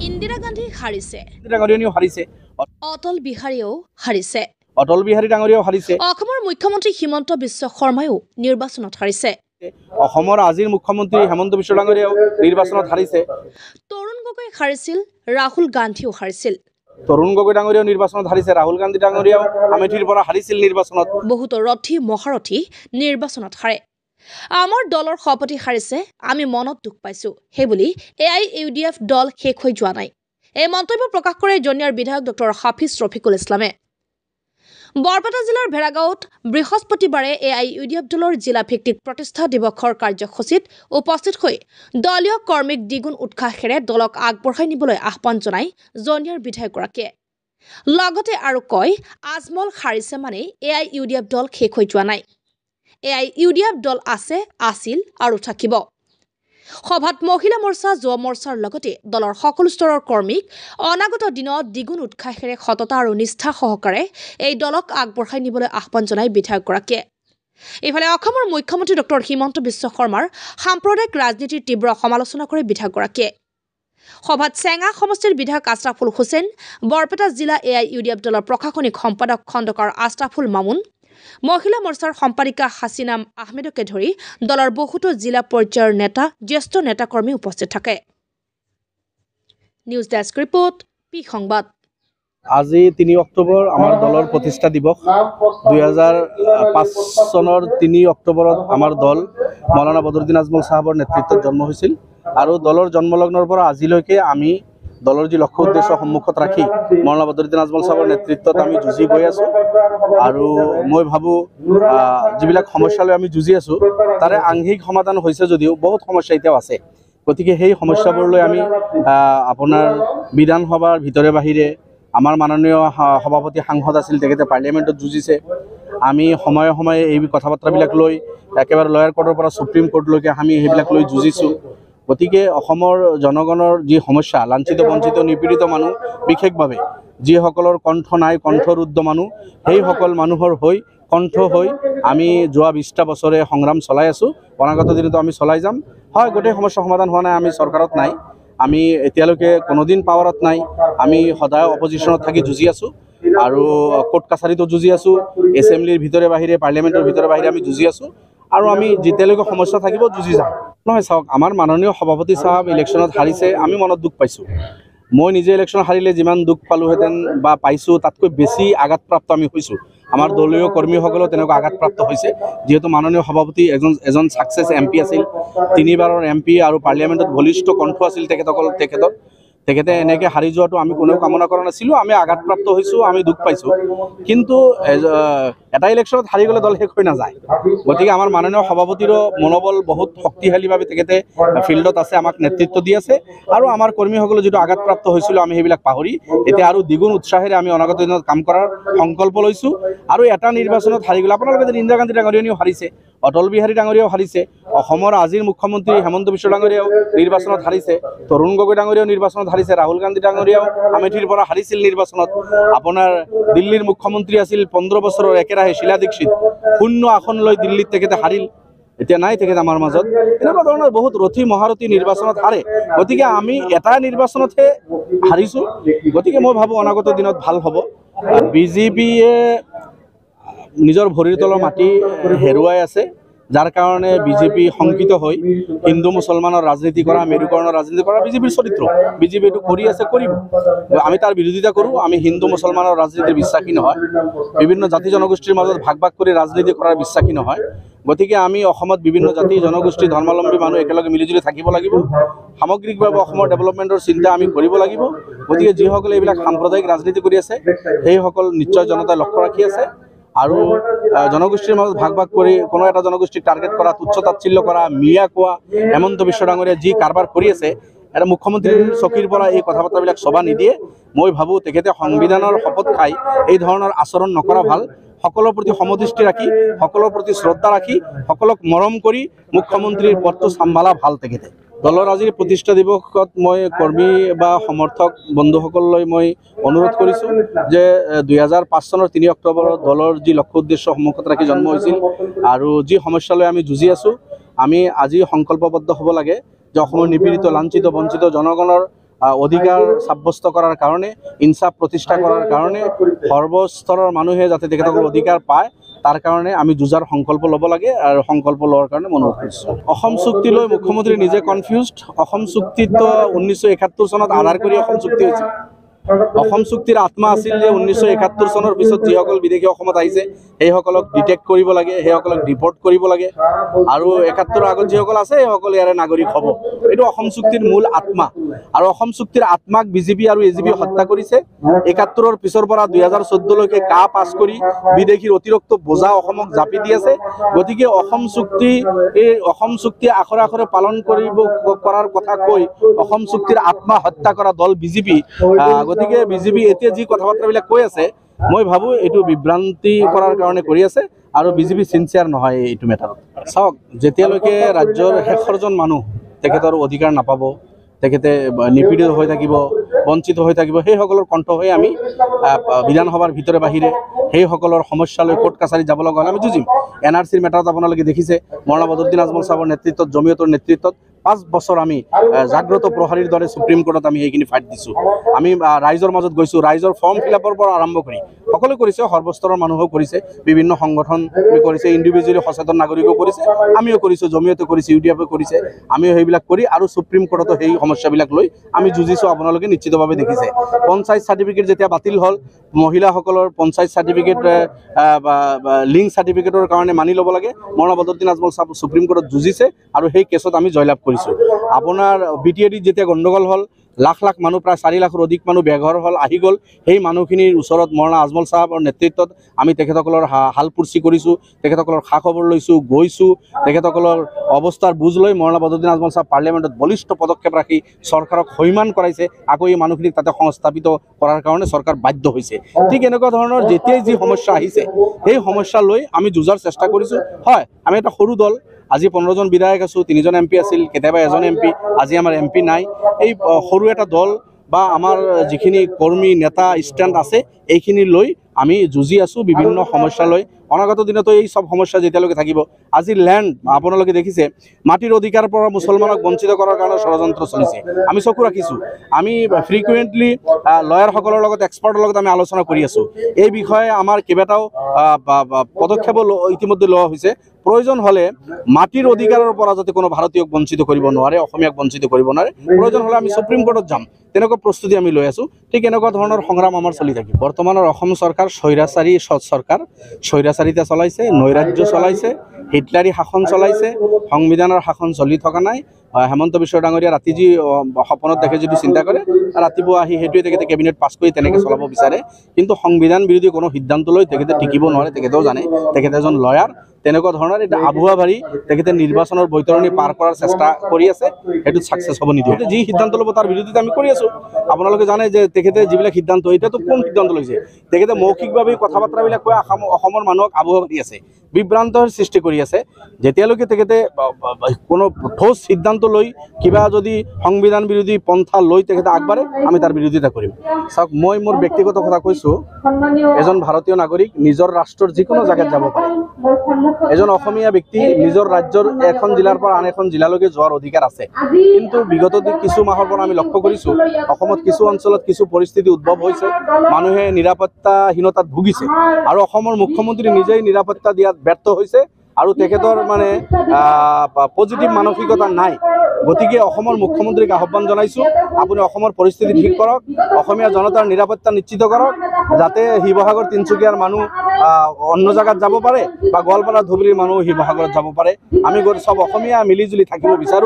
ইন্দিৰা গান্ধী হাৰিছে, ইন্দিৰা গান্ধীও হাৰিছে, অটল বিহাৰীও হাৰিছে, অটল বিহাৰী ডাঙৰীয়াও হাৰিছে, অসমৰ মুখ্যমন্ত্ৰী হিমন্ত বিশ্ব শৰ্মাও নিৰ্বাচনত হাৰিছে, অসমৰ আজিৰ মুখ্যমন্ত্ৰী হেমন্ত বিশ্ব ডাঙৰীয়াও নিৰ্বাচনত হাৰিছে, তৰুণ গগৈ হাৰিছিল, ৰাহুল গান্ধীও হাৰিছিল, তৰুণ গগৈ ডাঙৰীয়াও নিৰ্বাচনত হাৰিছে, ৰাহুল গান্ধী ডাঙৰীয়াও আমেথিৰ পৰা হাৰিছিল নিৰ্বাচনত। বহুতো ৰথী মহাৰথী নিৰ্বাচনত হাৰে। আমাৰ দলৰ সভাপতি হাৰিছে, আমি মনত দুখ পাইছো, সেইবুলি AIUDF দল শেষ হৈ যোৱা নাই। এই মন্তব্য প্ৰকাশ কৰে জনিয়াৰ বিধায়ক ডক্টৰ হাফিজ ৰফিকুল ইছলামে। বৰপেটা জিলাৰ ভেড়াগাঁৱত বৃহস্পতিবাৰে AIUDF দলৰ জিলা ভিত্তিক প্ৰতিষ্ঠা দিৱসৰ কাৰ্যসূচীত উপস্থিত হৈ দলীয় কৰ্মীক দ্বিগুণ উৎসাহেৰে দলক আগবঢ়াই নিবলৈ আহ্বান জনায় জনিয়াৰ বিধায়কগৰাকীয়ে। লগতে আৰু কয়, আজমল হাৰিছে মানে AIUDF দল শেষ হৈ যোৱা নাই। AIUDF দল আছে, আছিল আৰু থাকিব। সভাত মহিলা মৰ্চা, যুৱ মৰ্চাৰ লগতে দলৰ সকলো স্তৰৰ কৰ্মীক অনাগত দিনত দ্বিগুণ উৎসাহেৰে সততা আৰু নিষ্ঠা সহকাৰে এই দলক আগবঢ়াই নিবলৈ আহ্বান জনায় বিধায়কগৰাকীয়ে। ইফালে অসমৰ মুখ্যমন্ত্ৰী ডক্টৰ হিমন্ত বিশ্ব শৰ্মাৰ সাম্প্ৰদায়িক ৰাজনীতিৰ তীব্ৰ সমালোচনা কৰে বিধায়কগৰাকীয়ে। সভাত চেঙা সমষ্টিৰ বিধায়ক আছৰাফুল হুছেইন, বৰপেটা জিলা AIUDF দলৰ প্ৰশাসনিক সম্পাদক খণ্ডকাৰ আছৰাফুল মামুন, মহিলা মৰ্চাৰ সম্পাদিকা হাছিনা আহমেদকে ধৰি দলৰ বহুতো জিলা পৰ্যায়ৰ নেতা, জ্যেষ্ঠ নেতাকৰ্মী উপস্থিত থাকে। নিউজ ডেস্ক ৰিপৰ্ট, পি সংবাদ। আজি 3 অক্টোবৰ আমাৰ দলৰ প্ৰতিষ্ঠা দিৱস। 2005 চনৰ 3 অক্টোবৰত আমাৰ দল মৌলানা বদৰুদ্দিন আজমল সাহেবৰ নেতৃত্বত জন্ম হৈছিল আৰু দলৰ জন্মলগ্নৰ পৰা আজিলৈকে আমি দলৰ যি লক্ষ্য উদ্দেশ্য সন্মুখত ৰাখি মৌলানা বদৰুদ্দিন আজমল সাহেবৰ নেতৃত্বত আমি যুঁজি গৈ আছোঁ। আৰু মই ভাবোঁ যিবিলাক সমস্যা লৈ আমি যুঁজি আছোঁ তাৰে আংশিক সমাধান হৈছে যদিও বহুত সমস্যা এতিয়াও আছে। গতিকে সেই সমস্যাবোৰলৈ আমি আপোনাৰ বিধানসভাৰ ভিতৰে বাহিৰে আমাৰ মাননীয় সভাপতি সাংসদ আছিল, তেখেতে পাৰ্লিয়ামেণ্টত যুঁজিছে। আমি সময়ে সময়ে এই কথা বাৰ্তাবিলাক লৈ একেবাৰে লয়াৰ কোৰ্টৰ পৰা সুপ্ৰিম কোৰ্টলৈকে আমি সেইবিলাক লৈ যুঁজিছোঁ। গতিকে অসমৰ জনগণৰ যি সমস্যা, লাঞ্ছিত বঞ্চিত নিপীড়িত মানুহ, বিশেষভাৱে যিসকলৰ কণ্ঠ নাই, কণ্ঠৰুদ্ধ মানুহ, সেইসকল মানুহৰ হৈ কণ্ঠ হৈ আমি যোৱা 20টা বছৰে সংগ্ৰাম চলাই আছোঁ। অনাগত দিনতো আমি চলাই যাম। হয়, গোটেই সমস্যা সমাধান হোৱা নাই, আমি চৰকাৰত নাই, আমি এতিয়ালৈকে কোনোদিন পাৱাৰত নাই, আমি সদায় অপজিশ্যনত থাকি যুঁজি আছোঁ আৰু কোৰ্ট কাছাৰীতো যুঁজি আছোঁ, এছেম্বলিৰ ভিতৰে বাহিৰে, পাৰ্লিয়ামেণ্টৰ ভিতৰে বাহিৰে আমি যুঁজি আছোঁ আৰু আমি যেতিয়ালৈকে সমস্যা থাকিব যুঁজি যাম। নহয়, চাওক, আমাৰ মাননীয় সভাপতি চাহাব ইলেকশ্যনত হাৰিছে, আমি মনত দুখ পাইছোঁ। মই নিজে ইলেকশ্যন হাৰিলে যিমান দুখ পালোহেঁতেন বা পাইছোঁ তাতকৈ বেছি আঘাতপ্ৰাপ্ত আমি হৈছোঁ। আমাৰ দলীয় কৰ্মীসকলেও তেনেকুৱা আঘাতপ্ৰাপ্ত হৈছে, যিহেতু মাননীয় সভাপতি এজন ছাকচেছ MP আছিল, 3 বাৰৰ MP আৰু পাৰ্লিয়ামেণ্টত বলিষ্ঠ কণ্ঠ আছিল তেখেতে এনেকৈ হাৰি যোৱাটো আমি কোনেও কামনা কৰা নাছিলোঁ। আমি আঘাতপ্ৰাপ্ত হৈছোঁ, আমি দুখ পাইছোঁ। কিন্তু এটা ইলেকশ্যনত হাৰি গ'লে দল শেষ হৈ নাযায়। গতিকে আমাৰ মাননীয় সভাপতিৰো মনোবল বহুত শক্তিশালীভাৱে তেখেতে ফিল্ডত আছে, আমাক নেতৃত্ব দি আছে আৰু আমাৰ কৰ্মীসকলে যিটো আঘাতপ্ৰাপ্ত হৈছিলোঁ আমি সেইবিলাক পাহৰি এতিয়া আৰু দ্বিগুণ উৎসাহেৰে আমি অনাগত দিনত কাম কৰাৰ সংকল্প লৈছোঁ। আৰু এটা নিৰ্বাচনত হাৰি গ'লে আপোনালোকে যদি ইন্দিৰা গান্ধী ডাঙৰীয়াও হাৰিছে, অটল বিহাৰী ডাঙৰীয়াও হাৰিছে, অসমৰ আজিৰ মুখ্যমন্ত্ৰী হেমন্ত বিশ্ব ডাঙৰীয়াও নিৰ্বাচনত হাৰিছে, তৰুণ গগৈ ডাঙৰীয়াও নিৰ্বাচনত হাৰিছে, ৰাহুল গান্ধী ডাঙৰীয়াও আমেথিৰ পৰা হাৰিছিল নিৰ্বাচনত, আপোনাৰ দিল্লীৰ মুখ্যমন্ত্ৰী আছিল 15 বছৰৰ একেৰাহে শীলা দীক্ষিত, 0 আসন লৈ দিল্লীত তেখেতে হাৰিল, এতিয়া নাই তেখেত আমাৰ মাজত। এনেকুৱা ধৰণৰ বহুত ৰথী মহাৰথী নিৰ্বাচনত হাৰে। গতিকে আমি এটা নিৰ্বাচনতহে হাৰিছোঁ। গতিকে মই ভাবোঁ অনাগত দিনত ভাল হ'ব। BJPয়ে নিজৰ ভৰিৰ তলৰ মাটি হেৰুৱাই আছে, যাৰ কাৰণে BJP শংকিত হৈ হিন্দু মুছলমানৰ ৰাজনীতি কৰা, মেৰুকৰণৰ ৰাজনীতি কৰা BJPৰ চৰিত্ৰ। BJP এইটো কৰি আছে, কৰিব। আমি তাৰ বিৰোধিতা কৰোঁ। আমি হিন্দু মুছলমানৰ ৰাজনীতিৰ বিশ্বাসী নহয়, বিভিন্ন জাতি জনগোষ্ঠীৰ মাজত ভাগ ভাগ কৰি ৰাজনীতি কৰাৰ বিশ্বাসী নহয়। গতিকে আমি অসমত বিভিন্ন জাতি জনগোষ্ঠী ধৰ্মাৱলম্বী মানুহ একেলগে মিলিজুলি থাকিব লাগিব। সামগ্ৰিকভাৱে অসমৰ ডেভেলপমেণ্টৰ চিন্তা আমি কৰিব লাগিব। গতিকে যিসকলে এইবিলাক সাম্প্ৰদায়িক ৰাজনীতি কৰি আছে সেইসকল নিশ্চয় জনতাই লক্ষ্য ৰাখি আছে আৰু জনগোষ্ঠীৰ মাজত ভাগ ভাগ কৰি কোনো এটা জনগোষ্ঠীক টাৰ্গেট কৰা, তুচ্ছ তাচ্ছিল্য কৰা, মিয়া কোৱা, হেমন্ত বিশ্ব ডাঙৰীয়াই যি কাৰবাৰ কৰি আছে, এটা মুখ্যমন্ত্ৰীৰ চকীৰ পৰা এই কথা বাৰ্তাবিলাক চবা নিদিয়ে। মই ভাবোঁ তেখেতে সংবিধানৰ শপত খাই এই ধৰণৰ আচৰণ নকৰা ভাল। সকলৰ প্ৰতি সমদৃষ্টি ৰাখি, সকলৰ প্ৰতি শ্ৰদ্ধা ৰাখি, সকলক মৰম কৰি মুখ্যমন্ত্ৰীৰ পদটো চম্ভালা ভাল তেখেতে। দলৰ আজিৰ প্ৰতিষ্ঠা দিৱসত মই কৰ্মী বা সমৰ্থক বন্ধুসকললৈ মই অনুৰোধ কৰিছোঁ যে 2005 চনৰ 3 অক্টোবৰত দলৰ যি লক্ষ্য উদ্দেশ্য সন্মুখত ৰাখি জন্ম হৈছিল আৰু যি সমস্যালৈ আমি যুঁজি আছোঁ, আমি আজি সংকল্পবদ্ধ হ'ব লাগে যে অসমৰ নিপীড়িত লাঞ্ছিত বঞ্চিত জনগণৰ অধিকাৰ সাব্যস্ত কৰাৰ কাৰণে ইনসাফ প্ৰতিষ্ঠা কৰাৰ কাৰণে সৰ্বস্তৰৰ মানুহে যাতে তেখেতসকল অধিকাৰ পায় তাৰ কাৰণে আমি যুঁজাৰ সংকল্প ল'ব লাগে আৰু সংকল্প লোৱাৰ কাৰণে অনুৰোধ কৰিছোঁ। অসম চুক্তি লৈ মুখ্যমন্ত্ৰী নিজে কনফিউজড। অসম চুক্তিত 1971 চনত আধাৰ কৰি অসম চুক্তি হৈছিল। অসম চুক্তিৰ আত্মা আছিল যে 1971 চনৰ পিছত যিসকল বিদেশী অসমত আহিছে সেইসকলক ডিটেক্ট কৰিব লাগে, সেইসকলক ডিপৰ্ট কৰিব লাগে, আৰু 71ৰ আগত যিসকল আছে সেইসকল ইয়াৰে নাগৰিক হ'ব। এইটো অসম চুক্তিৰ মূল আত্মা। আৰু অসম চুক্তিৰ আত্মাক বিজেপি আৰু এজিপি হত্যা কৰিছে। 71ৰ পিছৰ পৰা 2014লৈকে কা পাছ কৰি বিদেশীৰ অতিৰিক্ত বোজা অসমক জাপি দি আছে। গতিকে অসম চুক্তি আখৰে আখৰে পালন কৰাৰ কথা কৈ অসম চুক্তিৰ আত্মা হত্যা কৰা দল বিজেপি। গতিকে বিজেপি এতিয়া যি কথা বাৰ্তাবিলাক কৈ আছে মই ভাবোঁ এইটো বিভ্ৰান্তি কৰাৰ কাৰণে কৰি আছে, আৰু বিজেপি চিনচিয়াৰ নহয় এইটো মেটাৰত। চাওক, যেতিয়ালৈকে ৰাজ্যৰ শেষৰজন মানুহ তেখেতৰ অধিকাৰ নাপাব, তেখেতে নিপীড়িত হৈ থাকিব, বঞ্চিত হৈ থাকিব, সেইসকলৰ কণ্ঠ হৈ আমি বিধানসভাৰ ভিতৰে বাহিৰে সেইসকলৰ সমস্যালৈ কোৰ্ট কাছাৰীত যাব লগা হ'লে আমি যুঁজিম। NRCৰ মেটাৰত আপোনালোকে দেখিছে মৌলানা বদৰুদ্দিন আজমল সাহেবৰ নেতৃত্বত, জমিয়তৰ নেতৃত্বত 5 বছৰ আমি জাগ্ৰত প্ৰহাৰীৰ দৰে সুপ্ৰিম কোৰ্টত আমি সেইখিনি ফাইট দিছোঁ। আমি ৰাইজৰ মাজত গৈছোঁ, ৰাইজৰ ফৰ্ম ফিলাপৰ পৰা আৰম্ভ কৰি সকলো কৰিছে, সৰ্বস্তৰৰ মানুহেও কৰিছে, বিভিন্ন সংগঠন কৰিছে, ইণ্ডিভিজুৱেলি সচেতন নাগৰিকেও কৰিছে, আমিও কৰিছোঁ, জমিয়তে কৰিছে, UDF কৰিছে। আমিও সেইবিলাক কৰি আৰু সুপ্ৰিম কোৰ্টতো সেই সমস্যাবিলাক লৈ আমি যুঁজিছোঁ। আপোনালোকে নিশ্চিতভাৱে দেখিছে পঞ্চায়ত চাৰ্টিফিকেট যেতিয়া বাতিল হ'ল, মহিলাসকলৰ পঞ্চায়ত চাৰ্টিফিকেট লিংক চাৰ্টিফিকেটৰ কাৰণে মানি ল'ব লাগে, মৌলানা বদৰুদ্দিন আজমল সাহেব সুপ্ৰিম কোৰ্টত যুঁজিছে আৰু সেই কেছত আমি জয়লাভ কৰিছোঁ। আপোনাৰ BTADত যেতিয়া গণ্ডগোল হ'ল, লাখ লাখ মানুহ, প্ৰায় 4 লাখৰ অধিক মানুহ বেঘৰ হ'ল, আহি গ'ল। সেই মানুহখিনিৰ ওচৰত মৌলানা আজমল সাহেবৰ নেতৃত্বত আমি তেখেতসকলৰ হালপুৰ্চি কৰিছোঁ, তেখেতসকলৰ খা খবৰ লৈছোঁ, গৈছোঁ, তেখেতসকলৰ অৱস্থাৰ বুজ লৈ মৌলানা বদৰুদ্দিন আজমল সাহেব পাৰ্লিয়ামেণ্টত বলিষ্ঠ পদক্ষেপ ৰাখি চৰকাৰক সৈমান কৰাইছে। আকৌ এই মানুহখিনিক তাতে সংস্থাপিত কৰাৰ কাৰণে চৰকাৰ বাধ্য হৈছে। ঠিক এনেকুৱা ধৰণৰ যেতিয়াই যি সমস্যা আহিছে সেই সমস্যা লৈ আমি যুঁজাৰ চেষ্টা কৰিছোঁ। হয়, আমি এটা সৰু দল, আজি 15জন বিধায়ক আছোঁ, 3জন MP আছিল, কেতিয়াবা এজন MP, আজি আমাৰ MP নাই। এই সৰু এটা দল বা আমাৰ যিখিনি কৰ্মী নেতা ষ্টেণ্ড আছে এইখিনি লৈ আমি যুঁজি আছোঁ বিভিন্ন সমস্যা লৈ। অনাগত দিনতো এই সব সমস্যা যেতিয়ালৈকে থাকিব। আজি ল্যান্ড আপোনালোকে দেখিছে, মাটিৰ অধিকাৰৰ পৰা মুছলমানক বঞ্চিত কৰাৰ কাৰণে ষড়যন্ত্ৰ চলিছে। আমি চকু ৰাখিছোঁ, আমি ফ্ৰিকুৱেণ্টলি লয়াৰসকলৰ লগত, এক্সপাৰ্টৰ লগত আমি আলোচনা কৰি আছোঁ। এই বিষয়ে আমাৰ কেইবাটাও পদক্ষেপো ইতিমধ্যে লোৱা হৈছে। প্ৰয়োজন হ'লে মাটিৰ অধিকাৰৰ পৰা যাতে কোনো ভাৰতীয়ক বঞ্চিত কৰিব নোৱাৰে, অসমীয়াক বঞ্চিত কৰিব নোৱাৰে, প্ৰয়োজন হ'লে আমি সুপ্ৰিম কোৰ্টত যাম, তেনেকুৱা প্ৰস্তুতি আমি লৈ আছোঁ। ঠিক এনেকুৱা ধৰণৰ সংগ্ৰাম আমাৰ চলি থাকিব। বৰ্তমানৰ অসম চৰকাৰ স্বৈৰাচাৰী চৰকাৰ, স্বৈৰাচাৰিতা চলাইছে, নৈৰাজ্য চলাইছে, হিটলাৰী শাসন চলাইছে, সংবিধানৰ শাসন চলি থকা নাই। হেমন্ত বিশ্ব ডাঙৰীয়া ৰাতি যি সপোনত দেখে, যিটো চিন্তা কৰে, ৰাতিপুৱা আহি সেইটোৱে তেখেতে কেবিনেট পাছ কৰি তেনেকৈ চলাব বিচাৰে। কিন্তু সংবিধান বিৰোধী কোনো সিদ্ধান্ত লৈ তেখেতে টিকিব নোৱাৰে, তেখেতেও জানে, তেখেতে এজন লয়াৰ। তেনেকুৱা ধৰণৰ এটা আবুৱা ভাৰি তেখেতে নিৰ্বাচনৰ বৈতৰণি পাৰ কৰাৰ চেষ্টা কৰি আছে, সেইটোত ছাকচেছ হ'ব নিদিয়ে। যি সিদ্ধান্ত ল'ব তাৰ বিৰোধিতা আমি কৰি আছোঁ। আপোনালোকে জানে যে তেখেতে যিবিলাক সিদ্ধান্ত, এতিয়াতো কোন সিদ্ধান্ত লৈছে, তেখেতে মৌখিকভাৱে কথা বাৰ্তাবিলাক কৈ অসমৰ মানুহক আবুৱা দি আছে, বিভ্ৰান্তৰ সৃষ্টি কৰি আছে। যেতিয়ালৈকে তেখেতে কোনো ঠোজ সিদ্ধান্ত লৈ কিবা যদি সংবিধান বিৰোধী পন্থা লৈ তেখেতে আগবাঢ়ে, আমি তাৰ বিৰোধিতা কৰিম। চাওক, মই মোৰ ব্যক্তিগত কথা কৈছোঁ, এজন ভাৰতীয় নাগৰিক নিজৰ ৰাষ্ট্ৰৰ যিকোনো জেগাত যাব পাৰে। এজন অসমীয়া ব্যক্তি নিজৰ ৰাজ্যৰ এখন জিলাৰ পৰা আন এখন জিলালৈকে যোৱাৰ অধিকাৰ আছে। কিন্তু বিগত কিছু মাহৰ পৰা আমি লক্ষ্য কৰিছোঁ, অসমত কিছু অঞ্চলত কিছু পৰিস্থিতি উদ্ভৱ হৈছে, মানুহে নিৰাপত্তাহীনতাত ভুগিছে, আৰু অসমৰ মুখ্যমন্ত্ৰী নিজেই নিৰাপত্তা দিয়াত ব্যৰ্থ হৈছে, আৰু তেখেতৰ মানে পজিটিভ মানসিকতা নাই। গতিকে অসমৰ মুখ্যমন্ত্ৰীক আহ্বান জনাইছোঁ, আপুনি অসমৰ পৰিস্থিতি ঠিক কৰক, অসমীয়া জনতাৰ নিৰাপত্তা নিশ্চিত কৰক, যাতে শিৱসাগৰ, তিনিচুকীয়াৰ মানুহ অন্য জেগাত যাব পাৰে, বা গোৱালপাৰা, ধুবুৰীৰ মানুহ শিৱসাগৰত যাব পাৰে। আমি চব অসমীয়া মিলিজুলি থাকিব বিচাৰোঁ।